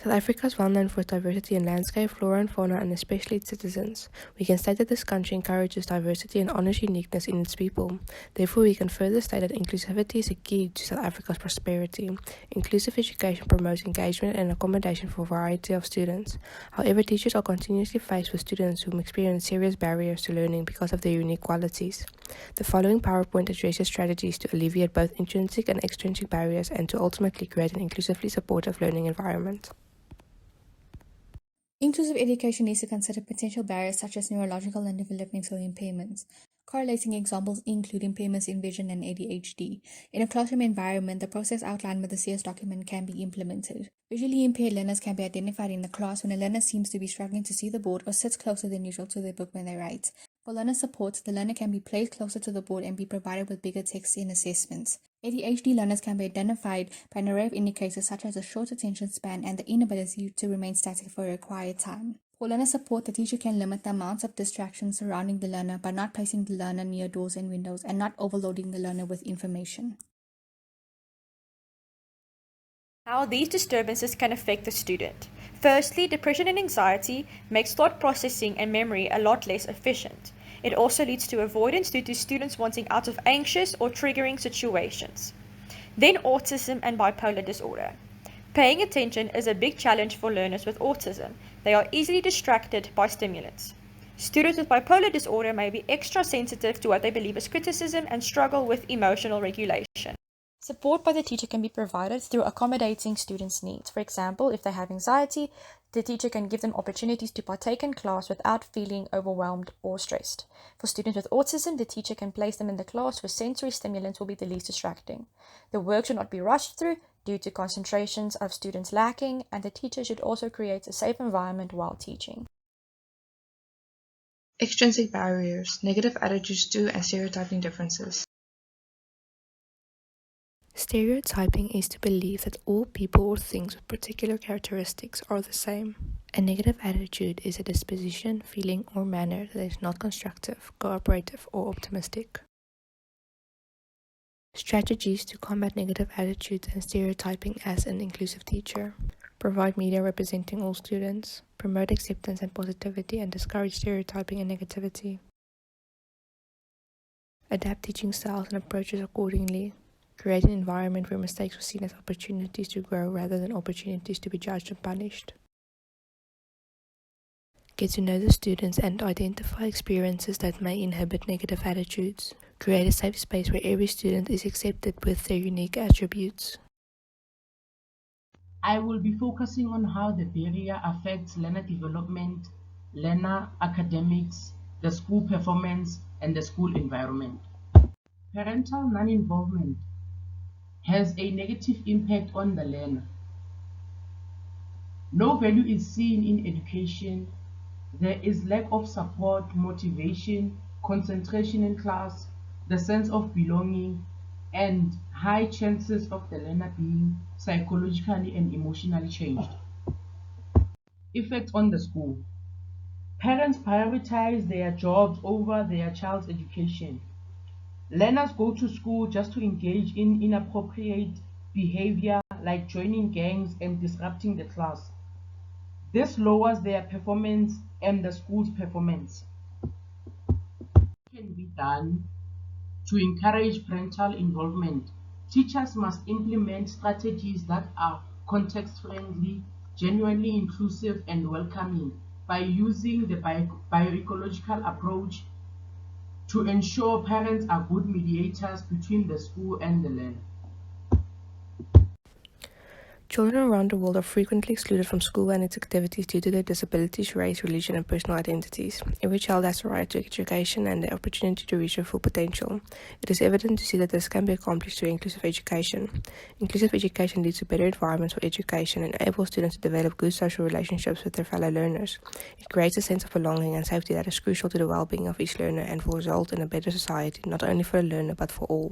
South Africa is well known for its diversity in landscape, flora and fauna, and especially its citizens. We can state that this country encourages diversity and honors uniqueness in its people. Therefore, we can further state that inclusivity is a key to South Africa's prosperity. Inclusive education promotes engagement and accommodation for a variety of students. However, teachers are continuously faced with students who experience serious barriers to learning because of their unique qualities. The following PowerPoint addresses strategies to alleviate both intrinsic and extrinsic barriers and to ultimately create an inclusively supportive learning environment. Inclusive education needs to consider potential barriers such as neurological and developmental impairments. Correlating examples include impairments in vision and ADHD. In a classroom environment, the process outlined with the CS document can be implemented. Visually impaired learners can be identified in the class when a learner seems to be struggling to see the board or sits closer than usual to their book when they write. For learner support, the learner can be placed closer to the board and be provided with bigger text in assessments. ADHD learners can be identified by an array of indicators such as a short attention span and the inability to remain static for a required time. For learner support, the teacher can limit the amounts of distractions surrounding the learner by not placing the learner near doors and windows and not overloading the learner with information. How these disturbances can affect the student. Firstly, depression and anxiety makes thought processing and memory a lot less efficient. It also leads to avoidance due to students wanting out of anxious or triggering situations. Then autism and bipolar disorder. Paying attention is a big challenge for learners with autism. They are easily distracted by stimulants. Students with bipolar disorder may be extra sensitive to what they believe is criticism and struggle with emotional regulation. Support by the teacher can be provided through accommodating students' needs. For example, if they have anxiety, the teacher can give them opportunities to partake in class without feeling overwhelmed or stressed. For students with autism, the teacher can place them in the class where sensory stimulants will be the least distracting. The work should not be rushed through due to concentrations of students lacking, and the teacher should also create a safe environment while teaching. Extrinsic barriers, negative attitudes to and stereotyping differences. Stereotyping is to believe that all people or things with particular characteristics are the same. A negative attitude is a disposition, feeling, or manner that is not constructive, cooperative, or optimistic. Strategies to combat negative attitudes and stereotyping as an inclusive teacher. Provide media representing all students. Promote acceptance and positivity and discourage stereotyping and negativity. Adapt teaching styles and approaches accordingly. Create an environment where mistakes are seen as opportunities to grow rather than opportunities to be judged and punished. Get to know the students and identify experiences that may inhibit negative attitudes. Create a safe space where every student is accepted with their unique attributes. I will be focusing on how the barrier affects learner development, learner academics, the school performance, and the school environment. Parental non-involvement has a negative impact on the learner. No value is seen in education. There is lack of support, motivation, concentration in class, the sense of belonging, and high chances of the learner being psychologically and emotionally changed. Effect on the school. Parents prioritize their jobs over their child's education. Learners go to school just to engage in inappropriate behavior like joining gangs and disrupting the class. This lowers their performance and the school's performance. What can be done to encourage parental involvement? Teachers must implement strategies that are context-friendly, genuinely inclusive, and welcoming by using the bioecological approach to ensure parents are good mediators between the school and the learner. Children around the world are frequently excluded from school and its activities due to their disabilities, race, religion, and personal identities. Every child has the right to education and the opportunity to reach their full potential. It is evident to see that this can be accomplished through inclusive education. Inclusive education leads to better environments for education and enables students to develop good social relationships with their fellow learners. It creates a sense of belonging and safety that is crucial to the well-being of each learner and will result in a better society, not only for the learner but for all.